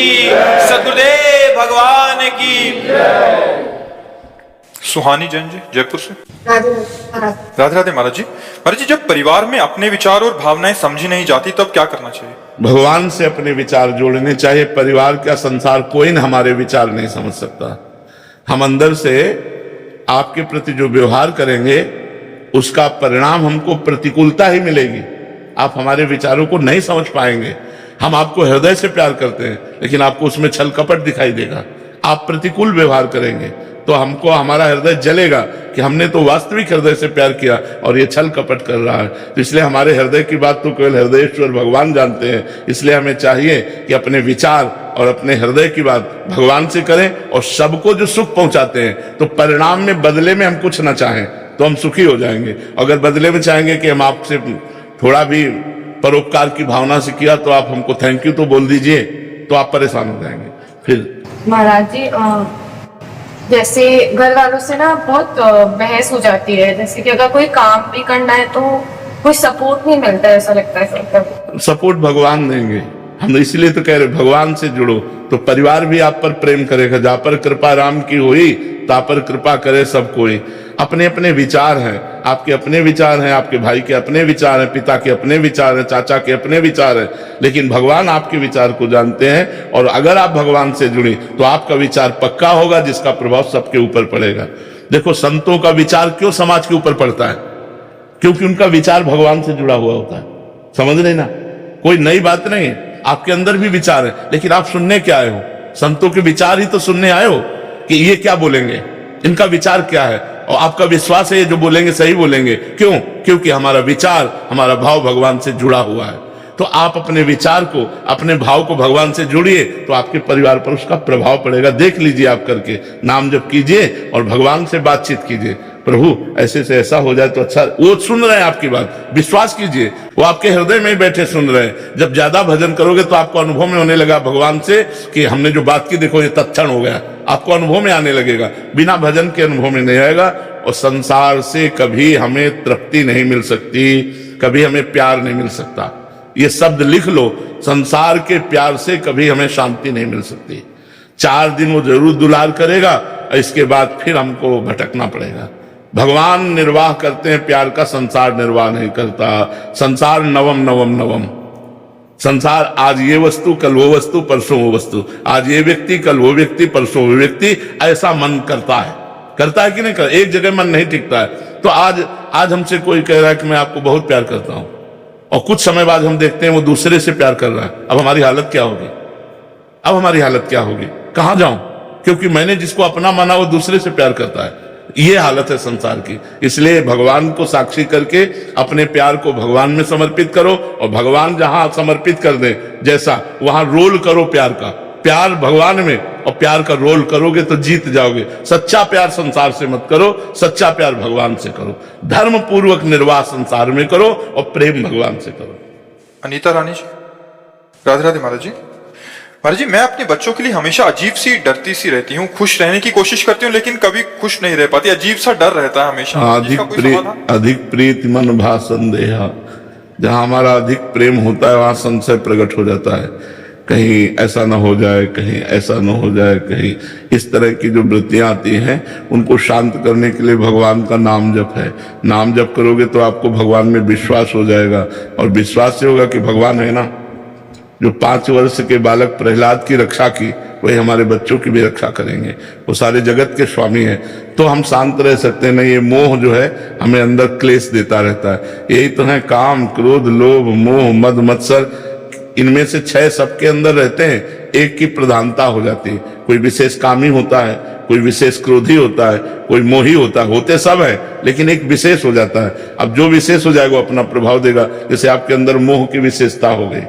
सदगुरुदेव भगवान की। सुहानी जैन जी जयपुर से। राधे राधे महाराज जी। महाराज जी, जब परिवार में अपने विचार और भावनाएं समझी नहीं जाती तब क्या करना चाहिए? भगवान से अपने विचार जोड़ने चाहिए। परिवार का संसार कोई न हमारे विचार नहीं समझ सकता। हम अंदर से आपके प्रति जो व्यवहार करेंगे उसका परिणाम हमको प्रतिकूलता ही मिलेगी। आप हमारे विचारों को नहीं समझ पाएंगे। हम आपको हृदय से प्यार करते हैं लेकिन आपको उसमें छल कपट दिखाई देगा। आप प्रतिकूल व्यवहार करेंगे तो हमको हमारा हृदय जलेगा कि हमने तो वास्तविक हृदय से प्यार किया और ये छल कपट कर रहा है। तो इसलिए हमारे हृदय की बात तो केवल हृदयेश्वर भगवान जानते हैं। इसलिए हमें चाहिए कि अपने विचार और अपने हृदय की बात भगवान से करें और सबको जो सुख पहुंचाते हैं तो परिणाम में बदले में हम कुछ ना चाहें तो हम सुखी हो जाएंगे। अगर बदले में चाहेंगे कि हम आपसे थोड़ा भी परोपकार की भावना से किया तो आप हमको थैंक यू तो बोल दीजिए, तो आप परेशान हो जाएंगे। फिर महाराज जी, जैसे घर वालों से ना बहुत बहस हो जाती है। जैसे कि अगर कोई काम भी करना है तो कोई सपोर्ट नहीं मिलता है, ऐसा लगता है। सपोर्ट भगवान देंगे। हम इसलिए तो कह रहे भगवान से जुड़ो तो परिवार भी आप पर प्रेम करेगा। जा पर कृपा राम की हुई ता पर कृपा करे सब कोई। अपने अपने विचार हैं, आपके अपने विचार हैं, आपके भाई के अपने विचार हैं, पिता के अपने विचार हैं, चाचा के अपने विचार हैं, लेकिन भगवान आपके विचार को जानते हैं। और अगर आप भगवान से जुड़ी तो आपका विचार पक्का होगा जिसका प्रभाव सबके ऊपर पड़ेगा। देखो, संतों का विचार क्यों समाज के ऊपर पड़ता है? क्योंकि उनका विचार भगवान से जुड़ा हुआ होता है। समझ रहे ना? कोई नई बात नहीं है। आपके अंदर भी विचार है लेकिन आप सुनने क्या आए हो? संतों के विचार ही तो सुनने आए हो कि ये क्या बोलेंगे, इनका विचार क्या है, और आपका विश्वास है ये जो बोलेंगे सही बोलेंगे। क्यों? क्योंकि हमारा विचार, हमारा भाव भगवान से जुड़ा हुआ है। तो आप अपने विचार को, अपने भाव को भगवान से जोड़िए तो आपके परिवार पर उसका प्रभाव पड़ेगा। देख लीजिए, आप करके नाम जप कीजिए और भगवान से बातचीत कीजिए, प्रभु ऐसे से ऐसा हो जाए तो अच्छा। वो सुन रहे हैं आपकी बात, विश्वास कीजिए, वो आपके हृदय में बैठे सुन रहे हैं। जब ज्यादा भजन करोगे तो आपको अनुभव में होने लगा भगवान से कि हमने जो बात की देखो ये तत्क्षण हो गया। आपको अनुभव में आने लगेगा, बिना भजन के अनुभव में नहीं आएगा। और संसार से कभी हमें तृप्ति नहीं मिल सकती, कभी हमें प्यार नहीं मिल सकता। ये शब्द लिख लो, संसार के प्यार से कभी हमें शांति नहीं मिल सकती। 4 दिन वो जरूर दुलार करेगा, इसके बाद फिर हमको भटकना पड़ेगा। भगवान निर्वाह करते हैं प्यार का, संसार निर्वाह नहीं करता। संसार नवम नवम नवम। संसार आज ये वस्तु, कल वो वस्तु, परसों वो वस्तु। आज ये व्यक्ति, कल वो व्यक्ति, परसों वो व्यक्ति। ऐसा मन करता है कि नहीं कर? एक जगह मन नहीं टिकता है। तो आज हमसे कोई कह रहा है कि मैं आपको बहुत प्यार करता हूं, और कुछ समय बाद हम देखते हैं वो दूसरे से प्यार कर रहा है। अब हमारी हालत क्या होगी? अब हमारी हालत क्या होगी? कहां जाऊं? क्योंकि मैंने जिसको अपना माना वो दूसरे से प्यार करता है। ये हालत है संसार की। इसलिए भगवान को साक्षी करके अपने प्यार को भगवान में समर्पित करो, और भगवान जहां समर्पित कर दे जैसा, वहां रोल करो प्यार का। प्यार भगवान में और प्यार का रोल करोगे तो जीत जाओगे। सच्चा प्यार संसार से मत करो, सच्चा प्यार भगवान से करो। धर्म पूर्वक निर्वाह संसार में करो और प्रेम भगवान से करो। अनीता रानी जी। राधे राधे महाराज जी। महाराज जी, मैं अपने बच्चों के लिए हमेशा अजीब सी डरती सी रहती हूँ। खुश रहने की कोशिश करती हूँ लेकिन कभी खुश नहीं रह पाती। अजीब सा डर रहता है हमेशा। अधिक प्रीत मन भा संदेहा। जहां हमारा अधिक प्रेम होता है वहां संशय प्रकट हो जाता है। कहीं ऐसा ना हो जाए, कहीं ऐसा ना हो जाए, कहीं इस तरह की जो वृत्तियां आती हैं उनको शांत करने के लिए भगवान का नाम जप है। नाम जप करोगे तो आपको भगवान में विश्वास हो जाएगा, और विश्वास से होगा कि भगवान है ना। जो 5 वर्ष के बालक प्रहलाद की रक्षा की, वही हमारे बच्चों की भी रक्षा करेंगे। वो सारे जगत के स्वामी हैं। तो हम शांत रह सकते हैं। नहीं, ये मोह जो है हमें अंदर क्लेश देता रहता है। यही तो है काम, क्रोध, लोभ, मोह, मद, मत्सर। इनमें से 6 सबके अंदर रहते हैं, एक की प्रधानता हो जाती है। कोई विशेष कामी होता है, कोई विशेष क्रोधी होता है, कोई मोही होता है। होते सब है लेकिन एक विशेष हो जाता है। अब जो विशेष हो जाएगा वो अपना प्रभाव देगा। जैसे आपके अंदर मोह की विशेषता हो गई,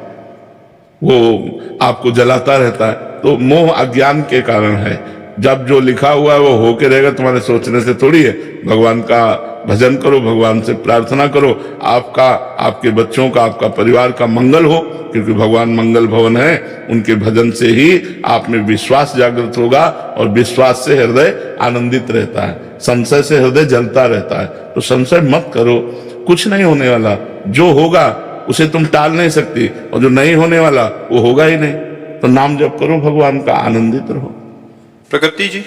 वो आपको जलाता रहता है, तो मोह अज्ञान के कारण है। जब जो लिखा हुआ है वो होके रहेगा, तुम्हारे सोचने से थोड़ी है। भगवान का भजन करो, भगवान से प्रार्थना करो, आपका, आपके बच्चों का, आपका परिवार का मंगल हो, क्योंकि भगवान मंगल भवन है। उनके भजन से ही आप में विश्वास जागृत होगा, और विश्वास से हृदय आनंदित रहता है, संशय से हृदय जलता रहता है। तो संशय मत करो, कुछ नहीं होने वाला। जो होगा उसे तुम टाल नहीं सकती, और जो नहीं होने वाला वो होगा ही नहीं। तो नाम जप करो भगवान का, आनंदित रहो। प्रगति जी।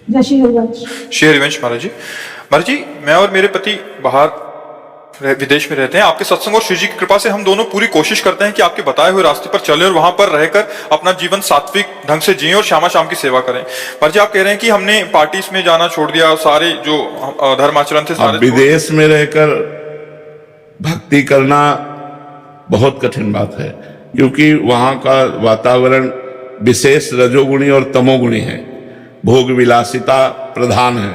जय श्री हरिवंश। श्री हरिवंश महाराज जी। महाराज जी, मैं और मेरे पति बाहर विदेश में रहते हैं। आपके सत्संग और श्री जी की कृपा से हम दोनों पूरी कोशिश करते हैं कि आपके बताए हुए रास्ते पर चलें और वहां पर रहकर अपना जीवन सात्विक ढंग से जिएं और श्यामा शाम की सेवा करें। महाराज जी, आप कह रहे हैं कि हमने पार्टीज में जाना छोड़ दिया, सारे जो धर्माचरण थे सारे। विदेश में रहकर भक्ति करना बहुत कठिन बात है, क्योंकि वहां का वातावरण विशेष रजोगुणी और तमोगुणी है। भोग विलासिता प्रधान है,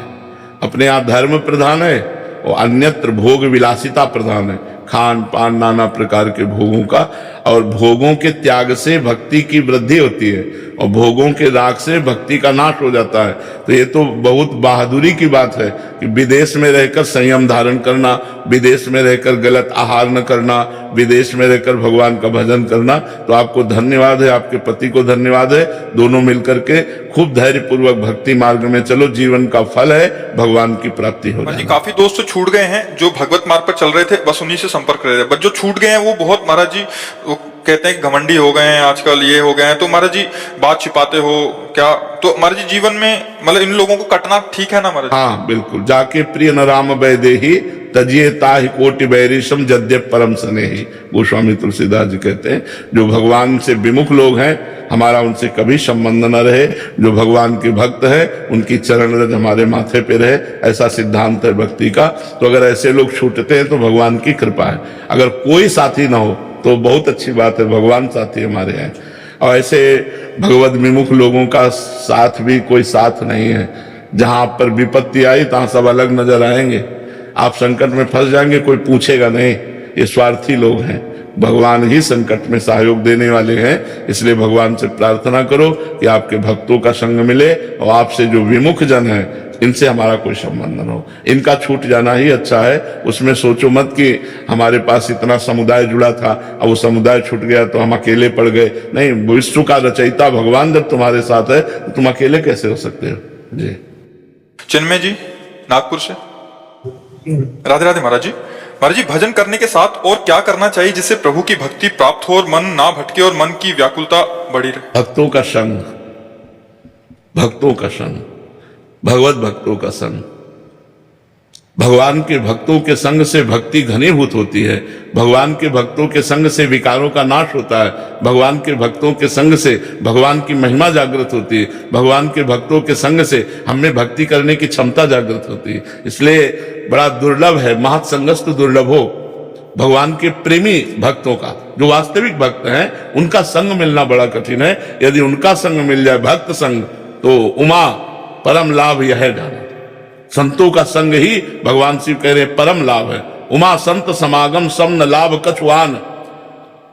अपने यहाँ धर्म प्रधान है और अन्यत्र भोग विलासिता प्रधान है, खान पान नाना प्रकार के भोगों का। और भोगों के त्याग से भक्ति की वृद्धि होती है और भोगों के राग से भक्ति का नाश हो जाता है। तो ये तो बहुत बहादुरी की बात है कि विदेश में रहकर संयम धारण करना, विदेश में रहकर गलत आहार न करना, विदेश में रहकर भगवान का भजन करना। तो आपको धन्यवाद है, आपके पति को धन्यवाद है। दोनों मिलकर के खूब धैर्यपूर्वक भक्ति मार्ग में चलो, जीवन का फल है भगवान की प्राप्ति हो महाराज जी, जाएगी। काफी दोस्त तो छूट गए हैं जो भगवत मार्ग पर चल रहे थे, बस उन्हीं से संपर्क कर रहे थे। बस जो छूट गए हैं वो बहुत, महाराज जी वो कहते हैं कि घमंडी हो गए हैं आजकल, ये हो गए हैं। तो महाराज जी बात छिपाते हो क्या? तो महाराज जी जीवन में मतलब इन लोगों को कटना ठीक है ना महाराज? हाँ बिल्कुल। जाके प्रिय न राम वैदेही तजिए ताहि कोटि बैरिशम जद्य परम स्नेही। गोस्वामी तुलसीदास जी कहते हैं जो भगवान से विमुख लोग हैं, हमारा उनसे कभी संबंध न रहे। जो भगवान के भक्त है उनकी चरण रज हमारे माथे पे रहे, ऐसा सिद्धांत है भक्ति का। तो अगर ऐसे लोग छूटते हैं तो भगवान की कृपा है। अगर कोई साथी ना हो तो बहुत अच्छी बात है, भगवान साथी हमारे हैं। और ऐसे भगवत विमुख लोगों का साथ भी कोई साथ नहीं है। जहां पर विपत्ति आई तहां सब अलग नजर आएंगे, आप संकट में फंस जाएंगे, कोई पूछेगा नहीं। ये स्वार्थी लोग हैं, भगवान ही संकट में सहयोग देने वाले हैं। इसलिए भगवान से प्रार्थना करो कि आपके भक्तों का संग मिले और आपसे जो विमुख जन है इनसे हमारा कोई संबंध न हो। इनका छूट जाना ही अच्छा है। उसमें सोचो मत कि हमारे पास इतना समुदाय जुड़ा था अब वो समुदाय छूट गया तो हम अकेले पड़ गए। नहीं, विश्व का रचयिता भगवान जब तुम्हारे साथ है तो तुम अकेले कैसे हो सकते हो जी। चिन्मय जी नागपुर से। राधे राधे महाराज जी। महाराज जी, भजन करने के साथ और क्या करना चाहिए जिससे प्रभु की भक्ति प्राप्त हो और मन ना भटके और मन की व्याकुलता बढ़ी रहे? भक्तों का संग, भक्तों का संग, भगवत भक्तों का संग। भगवान के भक्तों के संग से भक्ति घनीभूत होती है। भगवान के भक्तों के संग से विकारों का नाश होता है। भगवान के भक्तों के संग से भगवान की महिमा जागृत होती है। भगवान के भक्तों के संग से हमें भक्ति करने की क्षमता जागृत होती है। इसलिए बड़ा दुर्लभ है, महत्संगस्तु दुर्लभ हो। भगवान के प्रेमी भक्तों का, जो वास्तविक भक्त हैं, उनका संग मिलना बड़ा कठिन है। यदि उनका संग मिल जाए, भक्त संग, तो उमा परम लाभ यह है जाना। संतों का संग ही भगवान शिव कह रहे परम लाभ है। उमा संत समागम सम न लाभ कछुआन।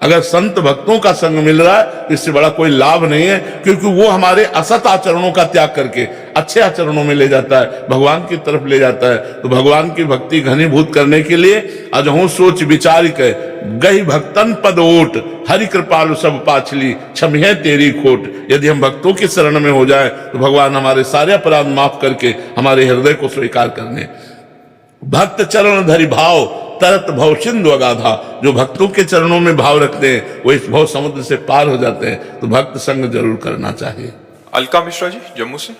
अगर संत भक्तों का संग मिल रहा है तो इससे बड़ा कोई लाभ नहीं है, क्योंकि वो हमारे असत आचरणों का त्याग करके अच्छे आचरणों में ले जाता है, भगवान की तरफ ले जाता है। तो भगवान की भक्ति घनीभूत करने के लिए अजहू सोच विचार के गई भक्तन पद ओट, हरि कृपालु सब पाछली क्षमिह तेरी खोट। यदि हम भक्तों की शरण में हो जाए तो भगवान हमारे सारे अपराध माफ करके हमारे हृदय को स्वीकार करने। भक्त चरण धरि भाव तरत भव सिंधु अगाधा। जो भक्तों के चरणों में भाव रखते हैं वो इस भव समुद्र से पार हो जाते हैं। तो भक्त संग जरूर करना चाहिए। अलका मिश्रा जी जम्मू से।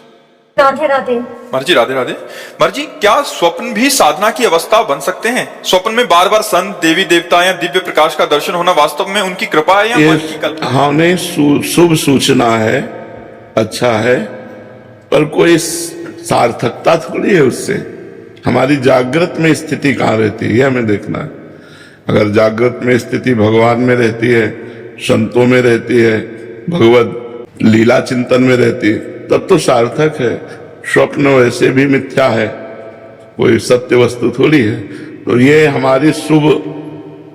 राधे राधे। महाराज जी राधे राधे। महाराज जी, क्या स्वप्न भी साधना की अवस्था बन सकते हैं? स्वप्न में बार बार संत देवी देवता या दिव्य प्रकाश का दर्शन होना वास्तव में उनकी कृपा है या मन की कल्पना? हाँ, नहीं, शुभ सूचना है, अच्छा है, पर कोई सार्थकता थोड़ी है उससे। हमारी जागृत में स्थिति कहाँ रहती है, हमें देखना है। अगर जागृत में स्थिति भगवान में रहती है, संतों में रहती है, भगवत लीला चिंतन में रहती है, तब तो सार्थक है। स्वप्न वैसे भी मिथ्या है, कोई सत्य वस्तु थोड़ी है। तो ये हमारी शुभ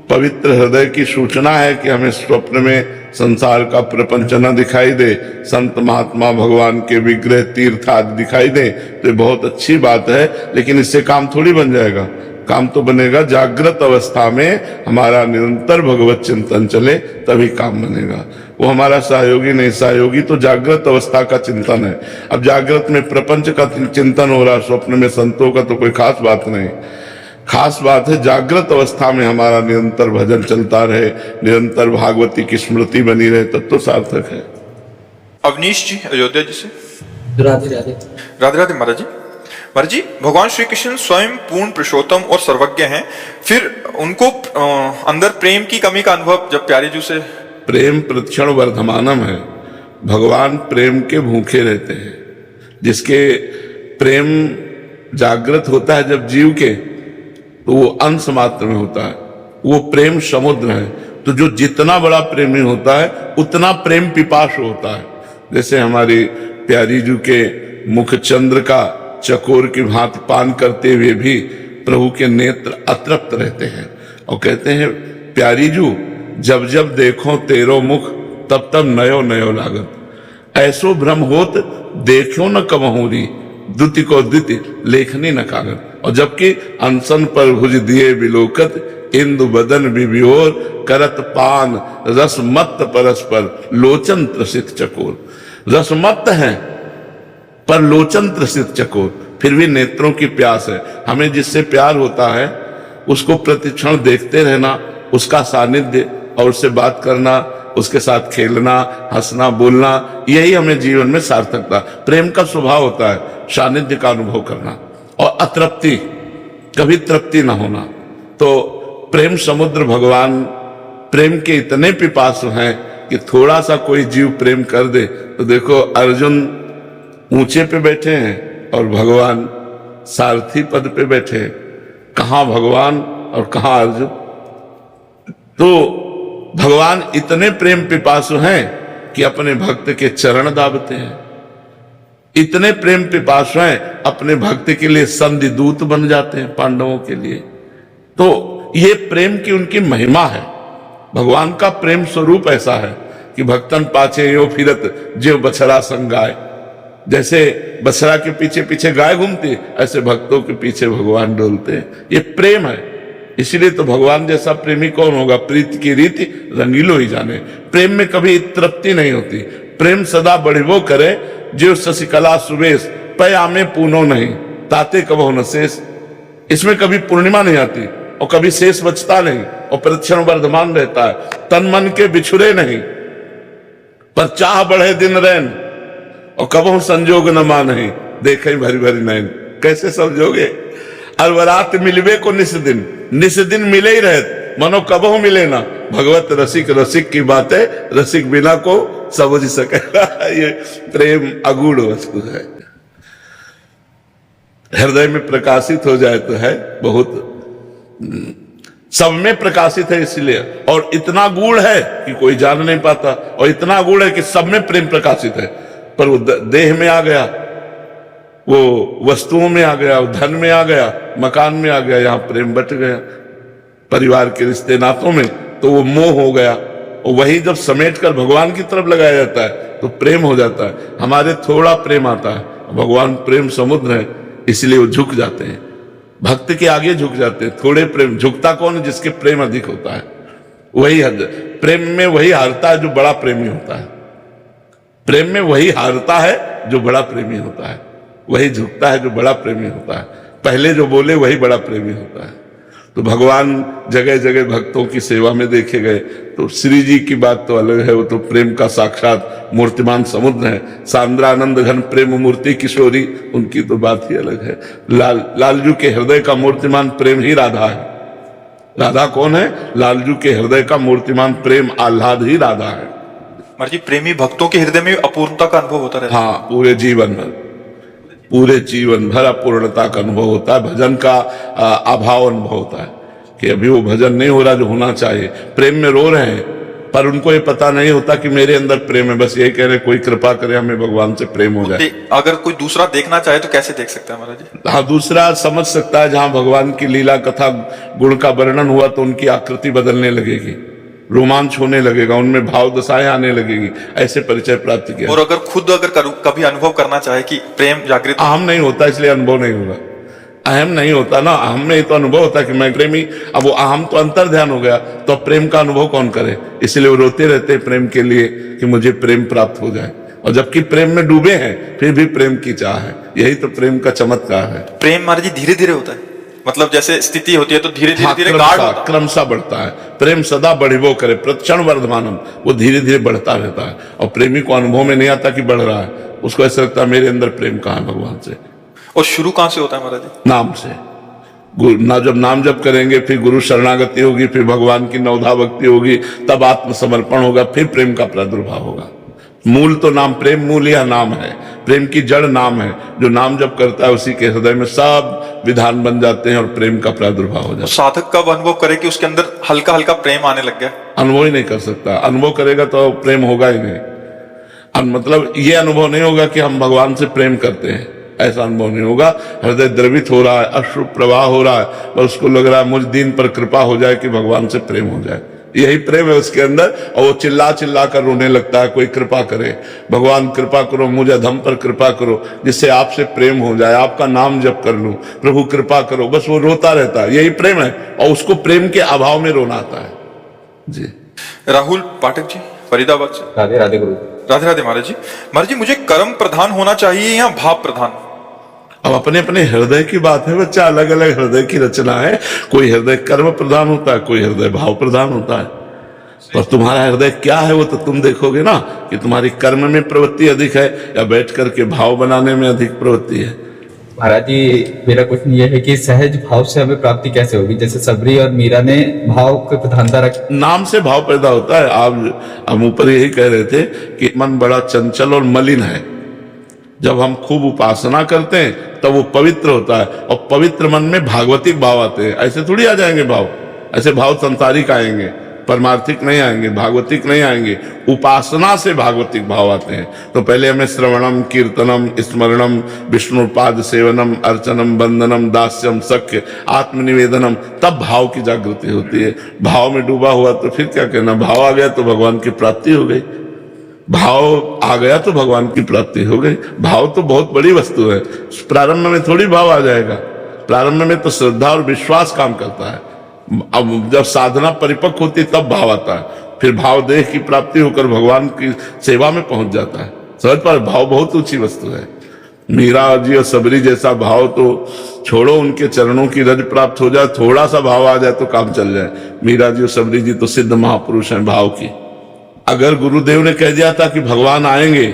पवित्र हृदय की सूचना है कि हमें स्वप्न में संसार का प्रपंच न दिखाई दे, संत महात्मा भगवान के विग्रह तीर्थ आदि दिखाई दे, तो ये बहुत अच्छी बात है। लेकिन इससे काम थोड़ी बन जाएगा। काम तो बनेगा जागृत अवस्था में हमारा निरंतर भगवत चिंतन चले, तभी काम बनेगा। वो हमारा सहयोगी नहीं, सहयोगी तो जागृत अवस्था का चिंतन है। अब जागृत में प्रपंच का चिंतन हो रहा, स्वप्न में संतों का तो कोई खास बात नहीं। खास बात है जागृत अवस्था में हमारा निरंतर भजन चलता रहे, निरंतर भागवती की स्मृति बनी रहे, तब तो सार्थक है। अवनीश जी अयोध्या जी से। राधे राधे। राधे राधे महाराज जी। महाराज जी, भगवान श्री कृष्ण स्वयं पूर्ण पुरुषोत्तम और सर्वज्ञ हैं, फिर उनको अंदर प्रेम की कमी का अनुभव जब प्यारी जी से। प्रेम प्रतिक्षण वर्धमानम है। भगवान प्रेम के भूखे रहते हैं। जिसके प्रेम जागृत होता है जब जीव के, तो वो अंश मात्र में होता है, वो प्रेम समुद्र है। तो जो जितना बड़ा प्रेमी होता है उतना प्रेम पिपासु होता है। जैसे हमारी प्यारी जी के मुख चंद्र का चकोर की भांति पान करते हुए भी प्रभु के नेत्र अतृप्त रहते हैं और कहते हैं, प्यारी जू जब जब देखो तेरो मुख तब तब नयो नयो लागत। ऐसो भ्रम होत देखो न कमहूरी, द्युति को द्युति लेखनी न कागत। और जबकि अनशन पर भुज दिए बिलोकत, इंदु बदन बिबियोर करत पान रसमत्त परस्पर लोचन त्रसित चकोर। रसमत्त है पर लोचन त्रसित चकोर, फिर भी नेत्रों की प्यास है। हमें जिससे प्यार होता है उसको प्रतिक्षण देखते रहना, उसका सानिध्य और उससे बात करना, उसके साथ खेलना, हंसना, बोलना, यही हमें जीवन में सार्थकता। प्रेम का स्वभाव होता है सानिध्य का अनुभव करना और अतृप्ति, कभी तृप्ति ना होना। तो प्रेम समुद्र भगवान प्रेम के इतने पिपासु हैं कि थोड़ा सा कोई जीव प्रेम कर दे तो देखो, अर्जुन ऊंचे पे बैठे हैं और भगवान सारथी पद पे बैठे हैं। कहां भगवान और कहां अर्जुन। तो भगवान इतने प्रेम पिपासु हैं कि अपने भक्त के चरण दाबते हैं। इतने प्रेम पिपासु हैं, अपने भक्त के लिए संधि दूत बन जाते हैं पांडवों के लिए। तो ये प्रेम की उनकी महिमा है। भगवान का प्रेम स्वरूप ऐसा है कि भक्तन पाछे यो फिरत जो बछड़ा संग गाय। जैसे बछड़ा के पीछे पीछे गाय घूमती, ऐसे भक्तों के पीछे भगवान डोलते हैं। ये प्रेम है। इसीलिए तो भगवान जैसा प्रेमी कौन होगा। प्रीति की रीति रंगीलो ही जाने। प्रेम में कभी तृप्ति नहीं होती। प्रेम सदा बढ़िबो करे, जो शशिकला सुबेश पया में पूनो नहीं ताते कबो न शेष। इसमें कभी पूर्णिमा नहीं आती और कभी शेष बचता नहीं और प्रतिक्षण वर्धमान रहता है। तन मन के बिछुरे नहीं पर चाह बढ़े दिन रैन और कबो संजोग न मानहि देखे भरी भरी नैन। कैसे समझोगे। अलवरात मिलवे को निस दिन मिले ही रहत, मनो कबो मिले ना। भगवत रसिक रसिक की बातें रसिक बिना को समझ सके। ये प्रेम अगूढ़ वस्तु है। हृदय में प्रकाशित हो जाए तो है बहुत, सब में प्रकाशित है इसलिए। और इतना गूढ़ है कि कोई जान नहीं पाता, और इतना गूढ़ है कि सब में प्रेम प्रकाशित है। पर वो देह में आ गया, वो वस्तुओं में आ गया, वो धन में आ गया, मकान में आ गया, यहां प्रेम बट गया। परिवार के रिश्ते नातों में तो वो मोह हो गया। और वही जब समेट कर भगवान की तरफ लगाया जाता है तो प्रेम हो जाता है। हमारे थोड़ा प्रेम आता है, भगवान प्रेम समुद्र है, इसलिए वो झुक जाते हैं। भक्त के आगे झुक जाते हैं। थोड़े प्रेम, झुकता कौन है? जिसके प्रेम अधिक होता है। वही प्रेम में वही हारता है जो बड़ा प्रेमी होता है। प्रेम में वही हारता है जो बड़ा प्रेमी होता है। वही झुकता है जो बड़ा प्रेमी होता है। पहले जो बोले वही बड़ा प्रेमी होता है। तो भगवान जगह जगह भक्तों की सेवा में देखे गए। तो श्री जी की बात तो अलग है, वो तो प्रेम का साक्षात मूर्तिमान समुद्र है। सांद्रानंद घन प्रेम मूर्ति किशोरी, उनकी तो बात ही अलग है। लालजू के हृदय का मूर्तिमान प्रेम ही राधा है। राधा कौन है? लालजू के हृदय का मूर्तिमान प्रेम आह्लाद ही राधा है। महाराज जी, प्रेमी भक्तों के हृदय में अपूर्णता का अनुभव होता रहता है। हाँ, पूरे जीवन भर अपूर्णता का अनुभव होता है। भजन का अभाव अनुभव होता है कि अभी वो भजन नहीं हो रहा जो होना चाहिए। प्रेम में रो रहे हैं पर उनको ये पता नहीं होता कि मेरे अंदर प्रेम है। बस यही कह रहे कोई कृपा करे, हमें भगवान से प्रेम हो जाए। अगर कोई दूसरा देखना चाहे तो कैसे देख सकता है महाराज जी? हाँ, दूसरा समझ सकता है। जहां भगवान की लीला कथा गुण का वर्णन हुआ तो उनकी आकृति बदलने लगेगी, रोमांच होने लगेगा, उनमें भाव दशाएं आने लगेगी। ऐसे परिचय प्राप्त किया। और अगर खुद कभी अनुभव करना चाहे कि प्रेम जागृत, अहम नहीं होता इसलिए अनुभव नहीं होगा। अहम नहीं होता ना, अहम में ही तो अनुभव होता है कि मैं प्रेमी। अब वो अहम तो अंतर ध्यान हो गया, तो प्रेम का अनुभव कौन करे? इसलिए वो रोते रहते हैं प्रेम के लिए कि मुझे प्रेम प्राप्त हो जाए। और जबकि प्रेम में डूबे हैं फिर भी प्रेम की चाह है। यही तो प्रेम का चमत्कार है। प्रेम महाराज जी धीरे धीरे होता है। मतलब जैसे स्थिति होती है तो धीरे धीरे हाँ, धीरे गाढ़ होता है। क्रमशः बढ़ता है। प्रेम सदा बढ़िबो करे, प्रतिक्षण वर्धमानम, वो धीरे धीरे बढ़ता रहता है। और प्रेमी को अनुभव में नहीं आता कि बढ़ रहा है, उसको ऐसा लगता है मेरे अंदर प्रेम कहाँ है भगवान से। और शुरू कहाँ से होता है महाराज जी? नाम से। जब नाम जप करेंगे, फिर गुरु शरणागति होगी, फिर भगवान की नवधा भक्ति होगी, तब आत्मसमर्पण होगा, फिर प्रेम का प्रादुर्भाव होगा। मूल तो नाम, प्रेम मूल यह नाम है, प्रेम की जड़ नाम है। जो नाम जप करता है उसी के हृदय में सब विधान बन जाते हैं और प्रेम का प्रादुर्भाव हो जाता है। साधक कब अनुभव करे कि उसके अंदर हल्का हल्का प्रेम आने लग गया? अनुभव ही नहीं कर सकता। अनुभव करेगा तो प्रेम होगा ही नहीं। मतलब ये अनुभव नहीं होगा कि हम भगवान से प्रेम करते हैं, ऐसा अनुभव नहीं होगा। हृदय द्रवित हो रहा है, अश्रु प्रवाह हो रहा है, और उसको लग रहा है मुझ दिन पर कृपा हो जाए कि भगवान से प्रेम हो जाए। यही प्रेम है उसके अंदर। और वो चिल्ला चिल्ला कर रोने लगता है, कोई कृपा करे, भगवान कृपा करो, मुझे अधम पर कृपा करो, जिससे आपसे प्रेम हो जाए, आपका नाम जप कर लूं, प्रभु कृपा करो। बस वो रोता रहता है, यही प्रेम है। और उसको प्रेम के अभाव में रोना आता है। जी राहुल पाठक जी, फरीदाबाद से। राधे राधे गुरु। राधे राधे महाराज जी। महाराज जी, मुझे कर्म प्रधान होना चाहिए या भाव प्रधान? अब अपने अपने हृदय की बात है बच्चा, अलग अलग हृदय की रचना है। कोई हृदय कर्म प्रधान होता है, कोई हृदय भाव प्रधान होता है। पर तुम्हारा हृदय क्या है वो तो तुम देखोगे ना, कि तुम्हारी कर्म में प्रवृत्ति अधिक है या बैठ करके भाव बनाने में अधिक प्रवृत्ति है। महाराज जी, मेरा क्वेश्चन ये है कि सहज भाव से हमें प्राप्ति कैसे होगी? जैसे सबरी और मीरा ने भाव की प्रधानता रख, नाम से भाव पैदा होता है। आप हम ऊपर यही कह रहे थे कि मन बड़ा चंचल और मलिन है। जब हम खूब उपासना करते हैं तब वो पवित्र होता है, और पवित्र मन में भागवतिक भाव आते हैं। ऐसे थोड़ी आ जाएंगे भाव, ऐसे भाव संसारिक आएंगे, परमार्थिक नहीं आएंगे, भागवतिक नहीं आएंगे। उपासना से भागवतिक भाव आते हैं। तो पहले हमें श्रवणम, कीर्तनम, स्मरणम, विष्णुपाद सेवनम, अर्चनम, वंदनम, दास्यम, सख्य, आत्मनिवेदनम, तब भाव की जागृति होती है। भाव में डूबा हुआ तो फिर क्या कहना, भाव आ गया तो भगवान की प्राप्ति हो गई। भाव आ गया तो भगवान की प्राप्ति हो गई। भाव तो बहुत बड़ी वस्तु है। प्रारंभ में थोड़ी भाव आ जाएगा, प्रारंभ में तो श्रद्धा और विश्वास काम करता है। अब जब साधना परिपक्व होती है तब भाव आता है। फिर भाव देह की प्राप्ति होकर भगवान की सेवा में पहुंच जाता है। समझ पर भाव बहुत ऊंची वस्तु है। मीरा जी और सबरी जैसा भाव तो छोड़ो, उनके चरणों की रज प्राप्त हो जाए, थोड़ा सा भाव आ जाए तो काम चल जाए। मीरा जी और सबरी जी तो सिद्ध महापुरुष हैं भाव की। अगर गुरुदेव ने कह दिया था कि भगवान आएंगे,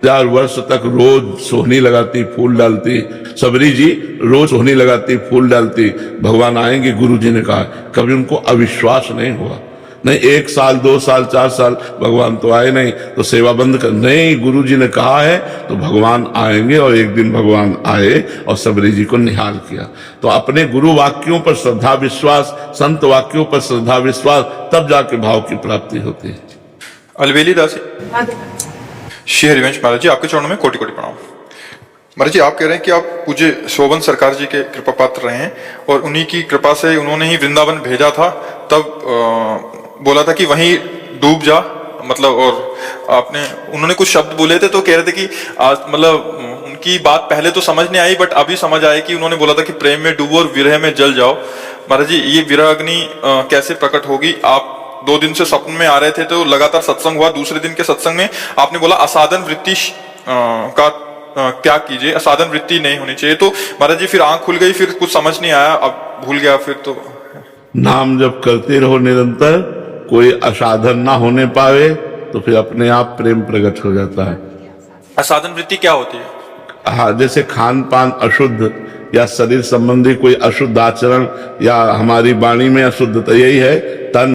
4 वर्ष तक रोज सोहनी लगाती, फूल डालती, सबरी जी रोज सोहनी लगाती, फूल डालती, भगवान आएंगे गुरु जी ने कहा। कभी उनको अविश्वास नहीं हुआ। नहीं 1 साल, 2 साल, 4 साल भगवान तो आए नहीं तो सेवा बंद कर, नहीं, गुरु जी ने कहा है तो भगवान आएंगे। और एक दिन भगवान आए और सबरी जी को निहाल किया। तो अपने गुरु वाक्यों पर श्रद्धा विश्वास, संत वाक्यों पर श्रद्धा विश्वास, तब जाके भाव की प्राप्ति होती है। अलवेली दासी। श्री हरिवंश महाराज जी, आपके चरणों में कोटि कोटि प्रणाम। महाराज जी, आप कह रहे हैं कि आप पूज्य शोभन सरकार जी के कृपा पात्र रहे हैं, और उन्हीं की कृपा से उन्होंने ही वृंदावन भेजा था। तब बोला था कि वहीं डूब जा, मतलब, और उन्होंने कुछ शब्द बोले थे तो कह रहे थे कि मतलब उनकी बात पहले तो समझ नहीं आई, बट अभी समझ आई कि उन्होंने बोला था कि प्रेम में डूबो और विरह में जल जाओ। महाराज जी, ये विरह अग्नि कैसे प्रकट होगी? आप 2 दिन से सपने में आ रहे थे तो लगातार सत्संग हुआ। दूसरे दिन के सत्संग में आपने बोला असाधन वृत्ति का त्याग कीजिए, असाधन वृत्ति नहीं होनी चाहिए। तो महाराज जी फिर आंख खुल गई, फिर कुछ समझ नहीं आया, अब भूल गया। फिर तो नाम जब करते रहो निरंतर, कोई असाधन ना होने पावे तो फिर अपने आप प्रेम प्रकट हो जाता है। असाधन वृत्ति क्या होती है? हाँ, जैसे खान पान अशुद्ध या शरीर संबंधी कोई अशुद्ध आचरण या हमारी वाणी में अशुद्धता, यही है तन